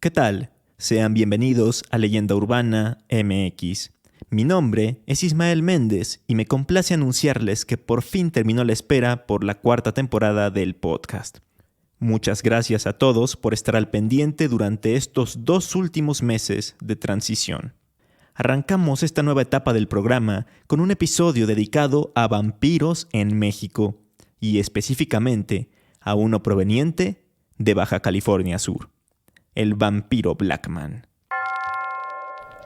¿Qué tal? Sean bienvenidos a Leyenda Urbana MX. Mi nombre es Ismael Méndez y me complace anunciarles que por fin terminó la espera por la 4ª temporada del podcast. Muchas gracias a todos por estar al pendiente durante estos 2 últimos meses de transición. Arrancamos esta nueva etapa del programa con un episodio dedicado a vampiros en México y específicamente a uno proveniente de Baja California Sur. El vampiro Blackman.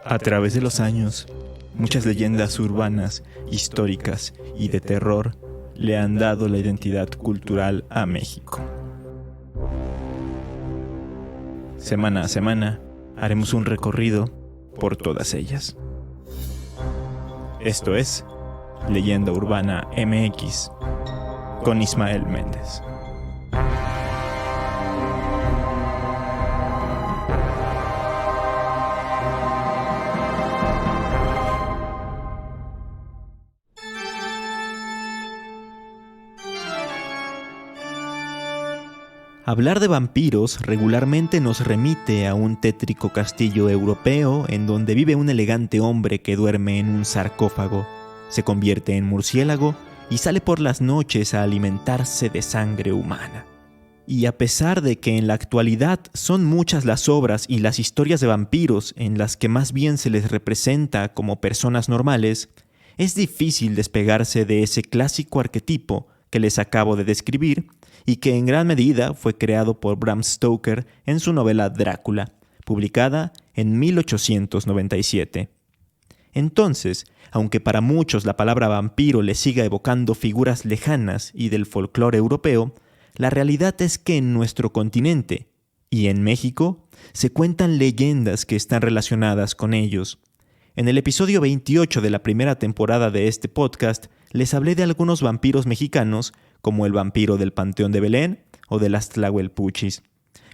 A través de los años, muchas leyendas urbanas, históricas y de terror le han dado la identidad cultural a México. Semana a semana, haremos un recorrido por todas ellas. Esto es Leyenda Urbana MX con Ismael Méndez. Hablar de vampiros regularmente nos remite a un tétrico castillo europeo en donde vive un elegante hombre que duerme en un sarcófago, se convierte en murciélago y sale por las noches a alimentarse de sangre humana. Y a pesar de que en la actualidad son muchas las obras y las historias de vampiros en las que más bien se les representa como personas normales, es difícil despegarse de ese clásico arquetipo que les acabo de describir y que en gran medida fue creado por Bram Stoker en su novela Drácula, publicada en 1897. Entonces, aunque para muchos la palabra vampiro les siga evocando figuras lejanas y del folclore europeo, la realidad es que en nuestro continente y en México se cuentan leyendas que están relacionadas con ellos. En el episodio 28 de la primera temporada de este podcast, les hablé de algunos vampiros mexicanos, como el vampiro del Panteón de Belén o de las Tlahuelpuchis.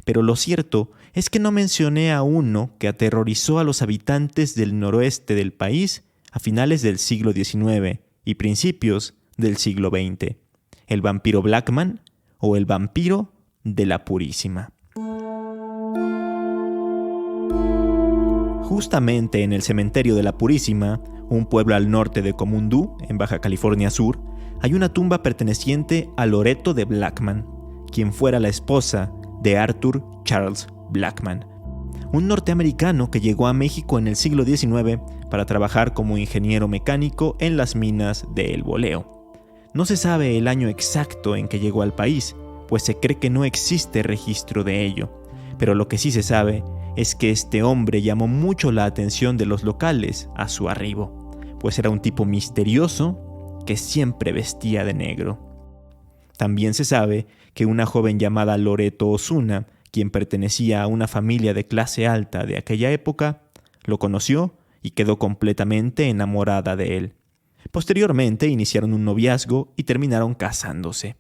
Pero lo cierto es que no mencioné a uno que aterrorizó a los habitantes del noroeste del país a finales del siglo XIX y principios del siglo XX, el vampiro Blackman o el vampiro de la Purísima. Justamente en el cementerio de la Purísima, un pueblo al norte de Comundú, en Baja California Sur, hay una tumba perteneciente a Loreto de Blackman, quien fuera la esposa de Arthur Charles Blackman, un norteamericano que llegó a México en el siglo XIX para trabajar como ingeniero mecánico en las minas de El Boleo. No se sabe el año exacto en que llegó al país, pues se cree que no existe registro de ello, pero lo que sí se sabe es que este hombre llamó mucho la atención de los locales a su arribo, pues era un tipo misterioso que siempre vestía de negro. También se sabe que una joven llamada Loreto Osuna, quien pertenecía a una familia de clase alta de aquella época, lo conoció y quedó completamente enamorada de él. Posteriormente iniciaron un noviazgo y terminaron casándose.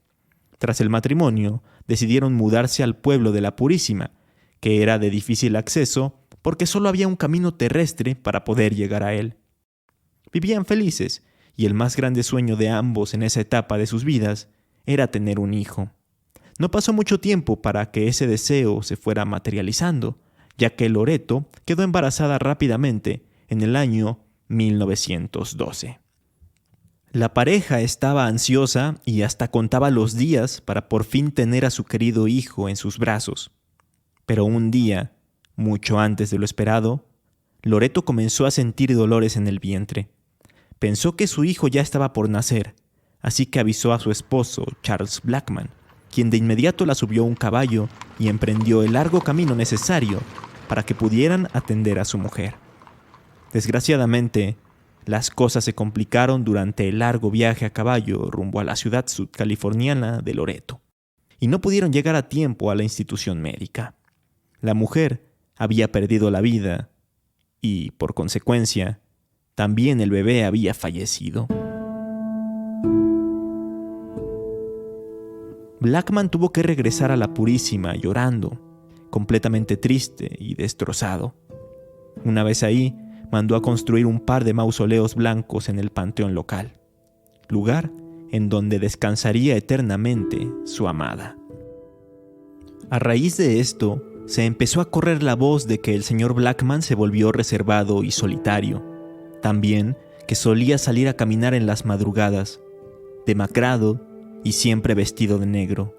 Tras el matrimonio, decidieron mudarse al pueblo de la Purísima, que era de difícil acceso porque solo había un camino terrestre para poder llegar a él. Vivían felices, y el más grande sueño de ambos en esa etapa de sus vidas era tener un hijo. No pasó mucho tiempo para que ese deseo se fuera materializando, ya que Loreto quedó embarazada rápidamente en el año 1912. La pareja estaba ansiosa y hasta contaba los días para por fin tener a su querido hijo en sus brazos. Pero un día, mucho antes de lo esperado, Loreto comenzó a sentir dolores en el vientre. Pensó que su hijo ya estaba por nacer, así que avisó a su esposo, Charles Blackman, quien de inmediato la subió a un caballo y emprendió el largo camino necesario para que pudieran atender a su mujer. Desgraciadamente, las cosas se complicaron durante el largo viaje a caballo rumbo a la ciudad sudcaliforniana de Loreto, y no pudieron llegar a tiempo a la institución médica. La mujer había perdido la vida y, por consecuencia, también el bebé había fallecido. Blackman tuvo que regresar a la Purísima llorando, completamente triste y destrozado. Una vez ahí, mandó a construir un par de mausoleos blancos en el panteón local, lugar en donde descansaría eternamente su amada. A raíz de esto, se empezó a correr la voz de que el señor Blackman se volvió reservado y solitario. También que solía salir a caminar en las madrugadas, demacrado y siempre vestido de negro.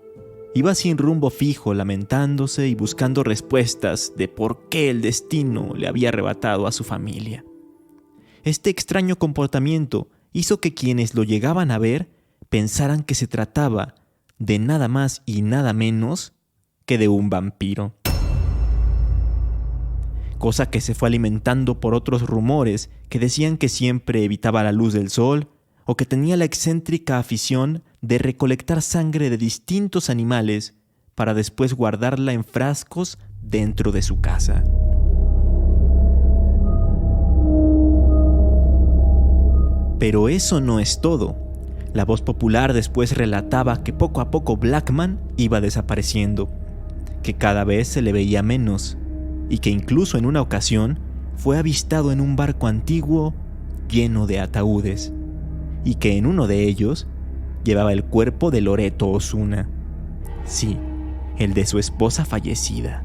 Iba sin rumbo fijo, lamentándose y buscando respuestas de por qué el destino le había arrebatado a su familia. Este extraño comportamiento hizo que quienes lo llegaban a ver pensaran que se trataba de nada más y nada menos que de un vampiro. Cosa que se fue alimentando por otros rumores que decían que siempre evitaba la luz del sol o que tenía la excéntrica afición de recolectar sangre de distintos animales para después guardarla en frascos dentro de su casa. Pero eso no es todo. La voz popular después relataba que poco a poco Blackman iba desapareciendo, que cada vez se le veía menos, y que incluso en una ocasión fue avistado en un barco antiguo lleno de ataúdes, y que en uno de ellos llevaba el cuerpo de Loreto Osuna. Sí, el de su esposa fallecida.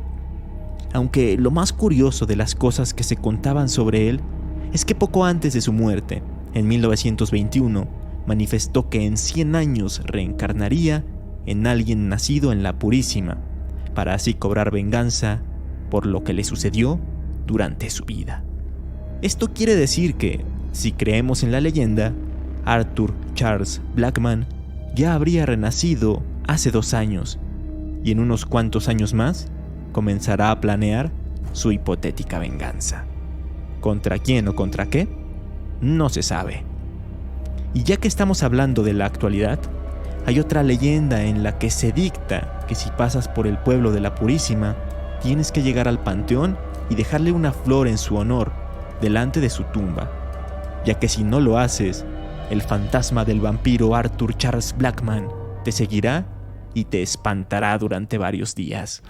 Aunque lo más curioso de las cosas que se contaban sobre él es que poco antes de su muerte, en 1921, manifestó que en 100 años reencarnaría en alguien nacido en la Purísima, para así cobrar venganza por lo que le sucedió durante su vida. Esto quiere decir que, si creemos en la leyenda, Arthur Charles Blackman ya habría renacido hace 2 años y en unos cuantos años más comenzará a planear su hipotética venganza. ¿Contra quién o contra qué? No se sabe. Y ya que estamos hablando de la actualidad, hay otra leyenda en la que se dicta que si pasas por el pueblo de la Purísima, tienes que llegar al panteón y dejarle una flor en su honor delante de su tumba, ya que si no lo haces, el fantasma del vampiro Arthur Charles Blackman te seguirá y te espantará durante varios días.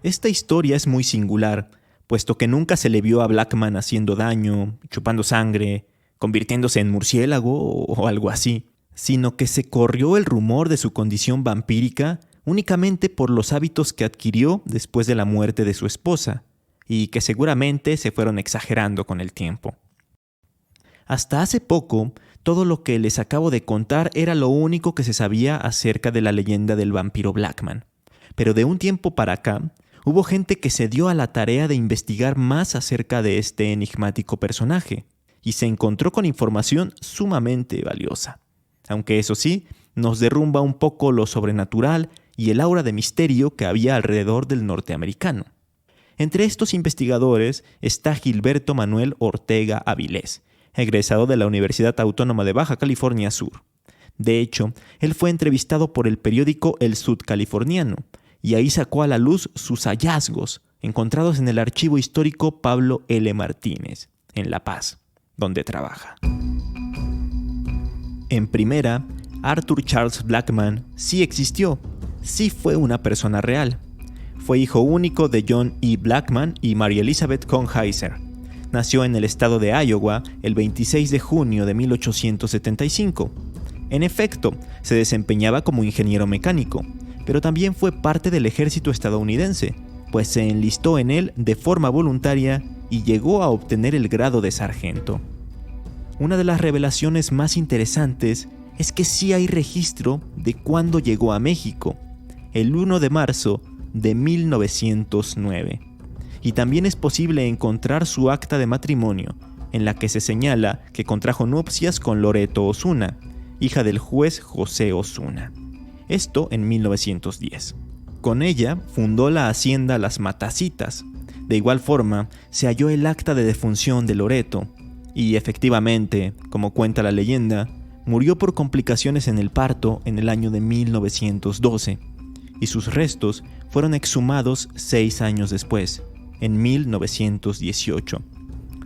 Esta historia es muy singular, puesto que nunca se le vio a Blackman haciendo daño, chupando sangre, convirtiéndose en murciélago o algo así, sino que se corrió el rumor de su condición vampírica únicamente por los hábitos que adquirió después de la muerte de su esposa, y que seguramente se fueron exagerando con el tiempo. Hasta hace poco, todo lo que les acabo de contar era lo único que se sabía acerca de la leyenda del vampiro Blackman. Pero de un tiempo para acá, hubo gente que se dio a la tarea de investigar más acerca de este enigmático personaje, y se encontró con información sumamente valiosa. Aunque eso sí, nos derrumba un poco lo sobrenatural y el aura de misterio que había alrededor del norteamericano. Entre estos investigadores está Gilberto Manuel Ortega Avilés, egresado de la Universidad Autónoma de Baja California Sur. De hecho, él fue entrevistado por el periódico El Sudcaliforniano, y ahí sacó a la luz sus hallazgos, encontrados en el archivo histórico Pablo L. Martínez, en La Paz, donde trabaja. En primera, Arthur Charles Blackman sí existió, sí fue una persona real. Fue hijo único de John E. Blackman y María Elizabeth Konheiser. Nació en el estado de Iowa el 26 de junio de 1875. En efecto, se desempeñaba como ingeniero mecánico, pero también fue parte del ejército estadounidense, pues se enlistó en él de forma voluntaria y llegó a obtener el grado de sargento. Una de las revelaciones más interesantes es que sí hay registro de cuándo llegó a México, el 1 de marzo de 1909. Y también es posible encontrar su acta de matrimonio, en la que se señala que contrajo nupcias con Loreto Osuna, hija del juez José Osuna. Esto en 1910. Con ella fundó la hacienda Las Matacitas. De igual forma, se halló el acta de defunción de Loreto, y efectivamente, como cuenta la leyenda, murió por complicaciones en el parto en el año de 1912, y sus restos fueron exhumados 6 años después, en 1918.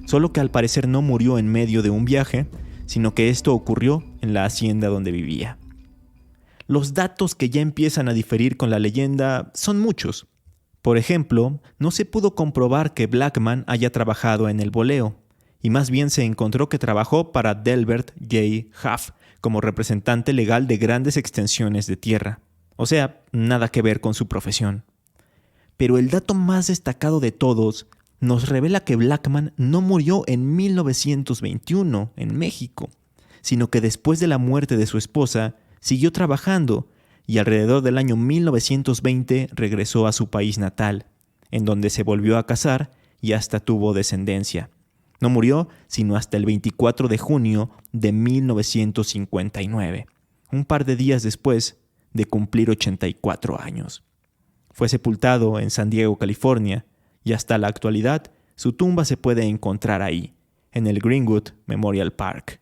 Solo que al parecer no murió en medio de un viaje, sino que esto ocurrió en la hacienda donde vivía. Los datos que ya empiezan a diferir con la leyenda son muchos. Por ejemplo, no se pudo comprobar que Blackman haya trabajado en el boleo, y más bien se encontró que trabajó para Delbert J. Huff como representante legal de grandes extensiones de tierra. O sea, nada que ver con su profesión. Pero el dato más destacado de todos nos revela que Blackman no murió en 1921 en México, sino que después de la muerte de su esposa siguió trabajando y alrededor del año 1920 regresó a su país natal, en donde se volvió a casar y hasta tuvo descendencia. No murió sino hasta el 24 de junio de 1959, un par de días después de cumplir 84 años. Fue sepultado en San Diego, California, y hasta la actualidad su tumba se puede encontrar ahí, en el Greenwood Memorial Park.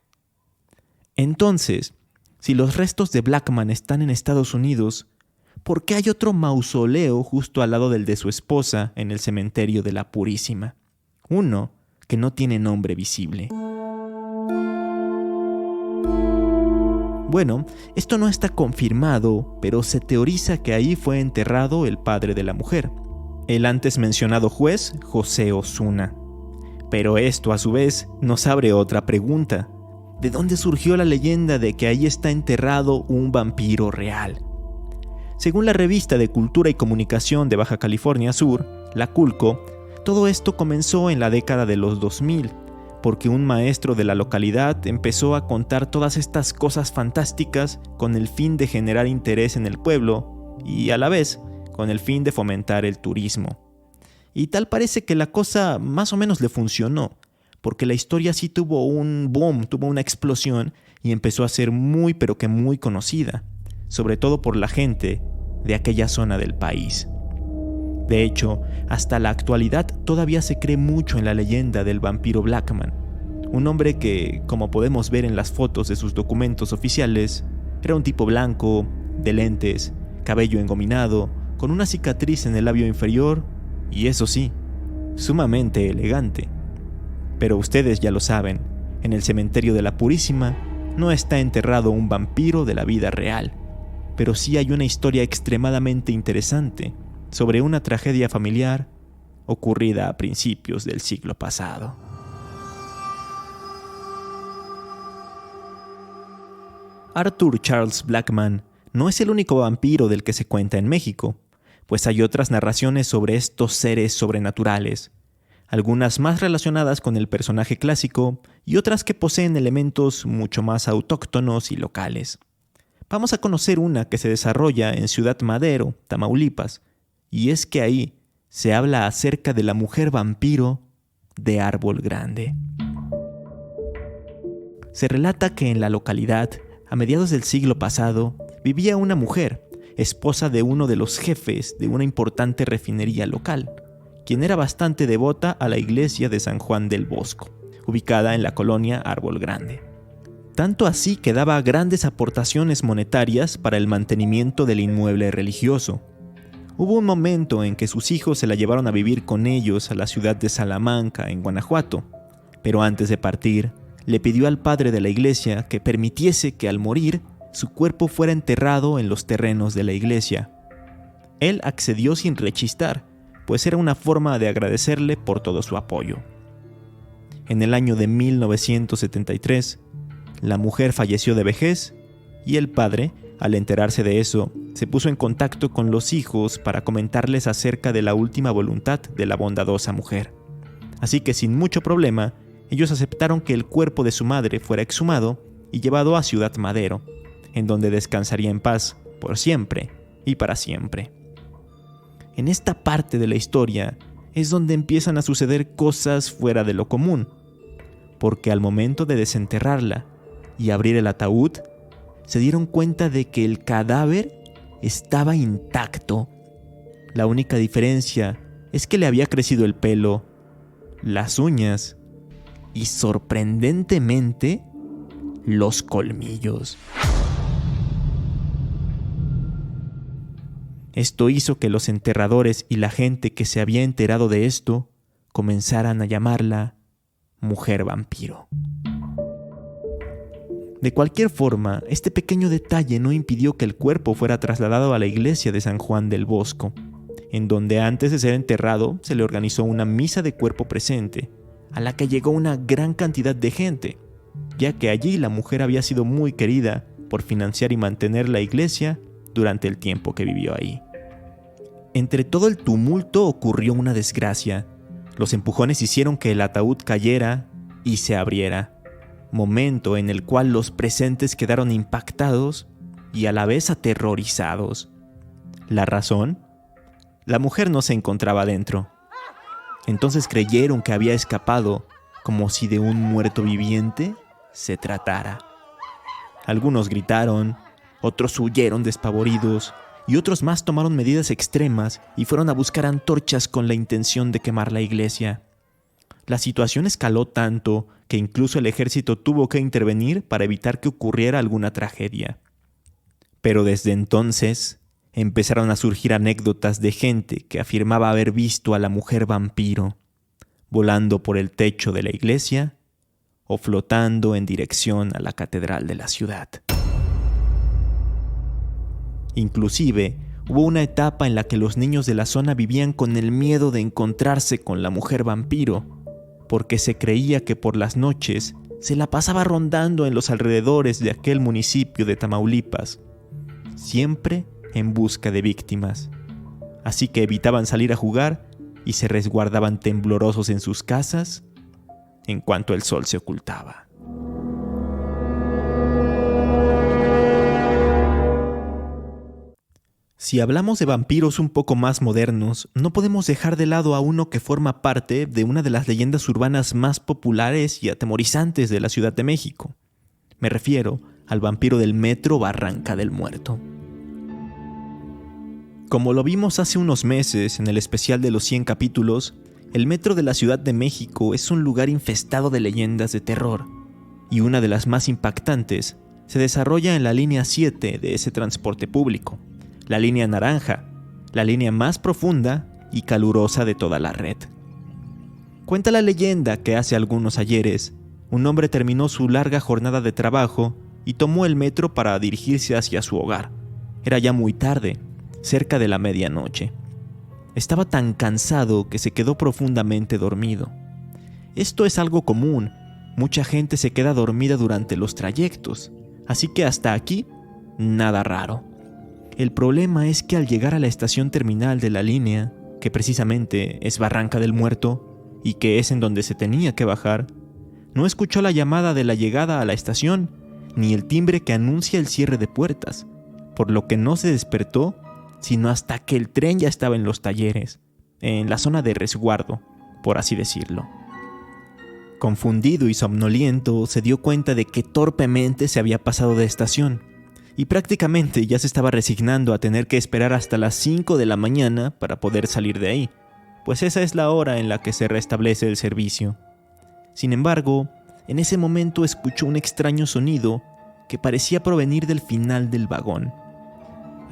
Entonces, si los restos de Blackman están en Estados Unidos, ¿por qué hay otro mausoleo justo al lado del de su esposa en el cementerio de la Purísima? Uno que no tiene nombre visible. Bueno, esto no está confirmado, pero se teoriza que ahí fue enterrado el padre de la mujer, el antes mencionado juez José Osuna. Pero esto, a su vez, nos abre otra pregunta. ¿De dónde surgió la leyenda de que ahí está enterrado un vampiro real? Según la revista de Cultura y Comunicación de Baja California Sur, la Culco, todo esto comenzó en la década de los 2000, porque un maestro de la localidad empezó a contar todas estas cosas fantásticas con el fin de generar interés en el pueblo y, a la vez, con el fin de fomentar el turismo. Y tal parece que la cosa más o menos le funcionó, porque la historia sí tuvo un boom, tuvo una explosión y empezó a ser muy pero que muy conocida, sobre todo por la gente de aquella zona del país. De hecho, hasta la actualidad todavía se cree mucho en la leyenda del vampiro Blackman, un hombre que, como podemos ver en las fotos de sus documentos oficiales, era un tipo blanco, de lentes, cabello engominado, con una cicatriz en el labio inferior y, eso sí, sumamente elegante. Pero ustedes ya lo saben, en el cementerio de la Purísima no está enterrado un vampiro de la vida real, pero sí hay una historia extremadamente interesante sobre una tragedia familiar ocurrida a principios del siglo pasado. Arthur Charles Blackman no es el único vampiro del que se cuenta en México, pues hay otras narraciones sobre estos seres sobrenaturales, algunas más relacionadas con el personaje clásico y otras que poseen elementos mucho más autóctonos y locales. Vamos a conocer una que se desarrolla en Ciudad Madero, Tamaulipas, y es que ahí se habla acerca de la mujer vampiro de Árbol Grande. Se relata que en la localidad, a mediados del siglo pasado, vivía una mujer, esposa de uno de los jefes de una importante refinería local, quien era bastante devota a la iglesia de San Juan del Bosco, ubicada en la colonia Árbol Grande. Tanto así que daba grandes aportaciones monetarias para el mantenimiento del inmueble religioso. Hubo un momento en que sus hijos se la llevaron a vivir con ellos a la ciudad de Salamanca, en Guanajuato, pero antes de partir, le pidió al padre de la iglesia que permitiese que al morir, su cuerpo fuera enterrado en los terrenos de la iglesia. Él accedió sin rechistar, pues era una forma de agradecerle por todo su apoyo. En el año de 1973, la mujer falleció de vejez y el padre, al enterarse de eso, se puso en contacto con los hijos para comentarles acerca de la última voluntad de la bondadosa mujer. Así que sin mucho problema, ellos aceptaron que el cuerpo de su madre fuera exhumado y llevado a Ciudad Madero, en donde descansaría en paz por siempre y para siempre. En esta parte de la historia es donde empiezan a suceder cosas fuera de lo común, porque al momento de desenterrarla y abrir el ataúd, se dieron cuenta de que el cadáver estaba intacto. La única diferencia es que le había crecido el pelo, las uñas y, sorprendentemente, los colmillos. Esto hizo que los enterradores y la gente que se había enterado de esto comenzaran a llamarla mujer vampiro. De cualquier forma, este pequeño detalle no impidió que el cuerpo fuera trasladado a la iglesia de San Juan del Bosco, en donde antes de ser enterrado se le organizó una misa de cuerpo presente, a la que llegó una gran cantidad de gente, ya que allí la mujer había sido muy querida por financiar y mantener la iglesia durante el tiempo que vivió ahí. Entre todo el tumulto ocurrió una desgracia. Los empujones hicieron que el ataúd cayera y se abriera, momento en el cual los presentes quedaron impactados y a la vez aterrorizados. ¿La razón? La mujer no se encontraba dentro. Entonces creyeron que había escapado, como si de un muerto viviente se tratara. Algunos gritaron, otros huyeron despavoridos y otros más tomaron medidas extremas y fueron a buscar antorchas con la intención de quemar la iglesia. La situación escaló tanto que incluso el ejército tuvo que intervenir para evitar que ocurriera alguna tragedia. Pero desde entonces empezaron a surgir anécdotas de gente que afirmaba haber visto a la mujer vampiro volando por el techo de la iglesia o flotando en dirección a la catedral de la ciudad. Inclusive, hubo una etapa en la que los niños de la zona vivían con el miedo de encontrarse con la mujer vampiro, porque se creía que por las noches se la pasaba rondando en los alrededores de aquel municipio de Tamaulipas, siempre en busca de víctimas. Así que evitaban salir a jugar y se resguardaban temblorosos en sus casas en cuanto el sol se ocultaba. Si hablamos de vampiros un poco más modernos, no podemos dejar de lado a uno que forma parte de una de las leyendas urbanas más populares y atemorizantes de la Ciudad de México. Me refiero al vampiro del metro Barranca del Muerto. Como lo vimos hace unos meses en el especial de los 100 capítulos, el metro de la Ciudad de México es un lugar infestado de leyendas de terror, y una de las más impactantes se desarrolla en la línea 7 de ese transporte público, la línea naranja, la línea más profunda y calurosa de toda la red. Cuenta la leyenda que hace algunos ayeres, un hombre terminó su larga jornada de trabajo y tomó el metro para dirigirse hacia su hogar. Era ya muy tarde, cerca de la medianoche. Estaba tan cansado que se quedó profundamente dormido. Esto es algo común, mucha gente se queda dormida durante los trayectos, así que hasta aquí, nada raro. El problema es que al llegar a la estación terminal de la línea, que precisamente es Barranca del Muerto y que es en donde se tenía que bajar, no escuchó la llamada de la llegada a la estación ni el timbre que anuncia el cierre de puertas, por lo que no se despertó sino hasta que el tren ya estaba en los talleres, en la zona de resguardo, por así decirlo. Confundido y somnoliento, se dio cuenta de que torpemente se había pasado de estación, y prácticamente ya se estaba resignando a tener que esperar hasta las 5 de la mañana para poder salir de ahí, pues esa es la hora en la que se restablece el servicio. Sin embargo, en ese momento escuchó un extraño sonido que parecía provenir del final del vagón.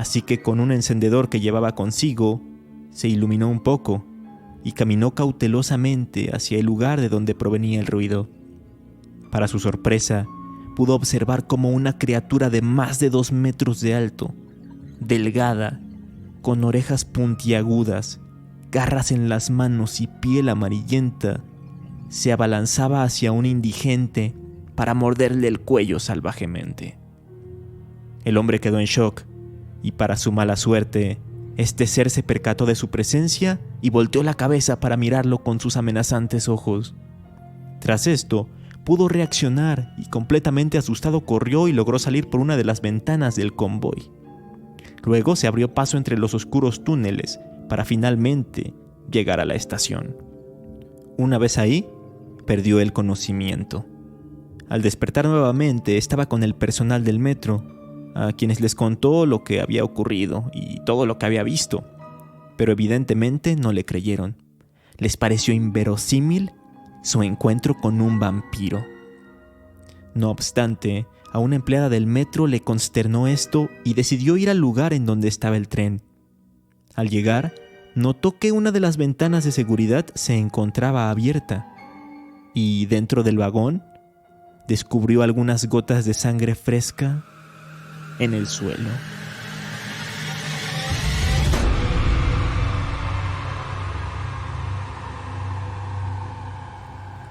Así que con un encendedor que llevaba consigo, se iluminó un poco y caminó cautelosamente hacia el lugar de donde provenía el ruido. Para su sorpresa, pudo observar como una criatura de más de 2 metros de alto, delgada, con orejas puntiagudas, garras en las manos y piel amarillenta, se abalanzaba hacia un indigente para morderle el cuello salvajemente. El hombre quedó en shock y para su mala suerte, este ser se percató de su presencia y volteó la cabeza para mirarlo con sus amenazantes ojos. Tras esto, pudo reaccionar y completamente asustado corrió y logró salir por una de las ventanas del convoy. Luego se abrió paso entre los oscuros túneles para finalmente llegar a la estación. Una vez ahí, perdió el conocimiento. Al despertar nuevamente, estaba con el personal del metro, a quienes les contó lo que había ocurrido y todo lo que había visto, pero evidentemente no le creyeron. Les pareció inverosímil su encuentro con un vampiro. No obstante, a una empleada del metro le consternó esto y decidió ir al lugar en donde estaba el tren. Al llegar, notó que una de las ventanas de seguridad se encontraba abierta y dentro del vagón descubrió algunas gotas de sangre fresca en el suelo.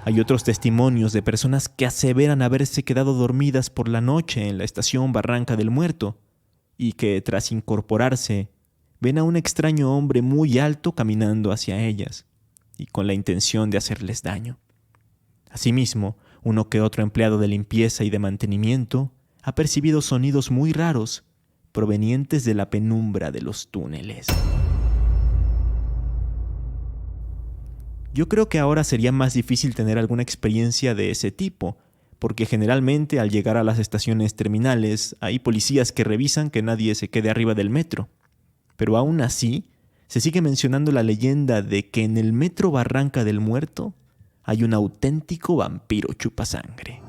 Hay otros testimonios de personas que aseveran haberse quedado dormidas por la noche en la estación Barranca del Muerto y que, tras incorporarse, ven a un extraño hombre muy alto caminando hacia ellas y con la intención de hacerles daño. Asimismo, uno que otro empleado de limpieza y de mantenimiento ha percibido sonidos muy raros provenientes de la penumbra de los túneles. Yo creo que ahora sería más difícil tener alguna experiencia de ese tipo, porque generalmente al llegar a las estaciones terminales hay policías que revisan que nadie se quede arriba del metro. Pero aún así, se sigue mencionando la leyenda de que en el metro Barranca del Muerto hay un auténtico vampiro chupasangre.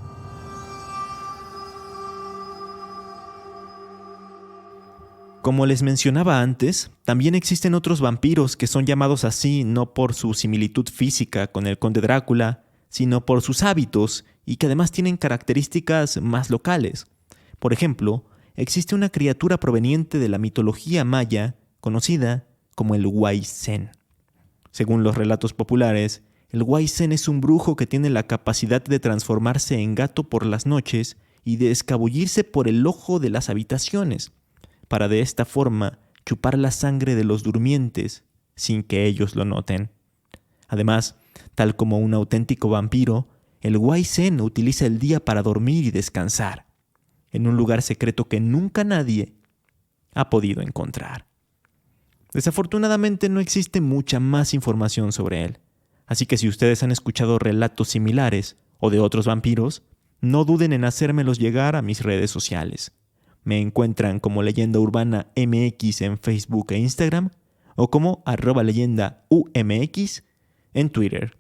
Como les mencionaba antes, también existen otros vampiros que son llamados así no por su similitud física con el conde Drácula, sino por sus hábitos y que además tienen características más locales. Por ejemplo, existe una criatura proveniente de la mitología maya conocida como el Huaycén. Según los relatos populares, el Huaycén es un brujo que tiene la capacidad de transformarse en gato por las noches y de escabullirse por el ojo de las habitaciones, para de esta forma chupar la sangre de los durmientes sin que ellos lo noten. Además, tal como un auténtico vampiro, el Huaycén utiliza el día para dormir y descansar, en un lugar secreto que nunca nadie ha podido encontrar. Desafortunadamente no existe mucha más información sobre él, así que si ustedes han escuchado relatos similares o de otros vampiros, no duden en hacérmelos llegar a mis redes sociales. Me encuentran como Leyenda Urbana MX en Facebook e Instagram o como @leyendaumx en Twitter.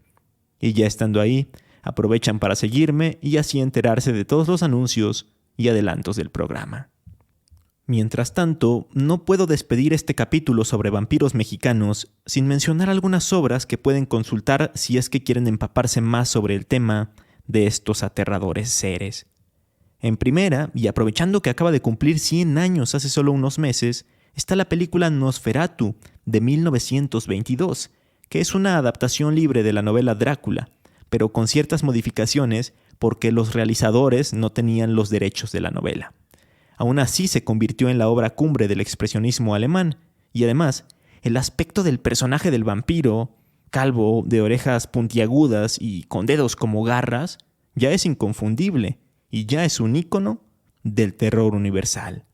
Y ya estando ahí, aprovechan para seguirme y así enterarse de todos los anuncios y adelantos del programa. Mientras tanto, no puedo despedir este capítulo sobre vampiros mexicanos sin mencionar algunas obras que pueden consultar si es que quieren empaparse más sobre el tema de estos aterradores seres. En primera, y aprovechando que acaba de cumplir 100 años hace solo unos meses, está la película Nosferatu de 1922, que es una adaptación libre de la novela Drácula, pero con ciertas modificaciones porque los realizadores no tenían los derechos de la novela. Aún así se convirtió en la obra cumbre del expresionismo alemán, y además, el aspecto del personaje del vampiro, calvo, de orejas puntiagudas y con dedos como garras, ya es inconfundible, y ya es un ícono del terror universal.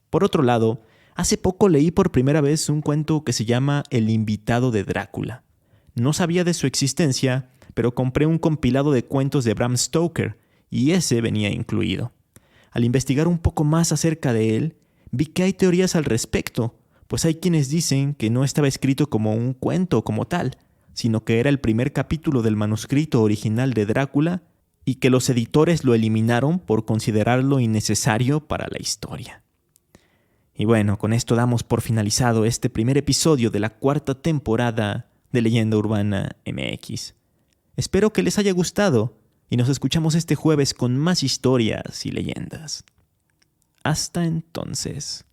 Por otro lado, hace poco leí por primera vez un cuento que se llama El invitado de Drácula. No sabía de su existencia, pero compré un compilado de cuentos de Bram Stoker, y ese venía incluido. Al investigar un poco más acerca de él, vi que hay teorías al respecto, pues hay quienes dicen que no estaba escrito como un cuento como tal, sino que era el primer capítulo del manuscrito original de Drácula y que los editores lo eliminaron por considerarlo innecesario para la historia. Y bueno, con esto damos por finalizado este primer episodio de la 4ª temporada de Leyenda Urbana MX. Espero que les haya gustado y nos escuchamos este jueves con más historias y leyendas. Hasta entonces.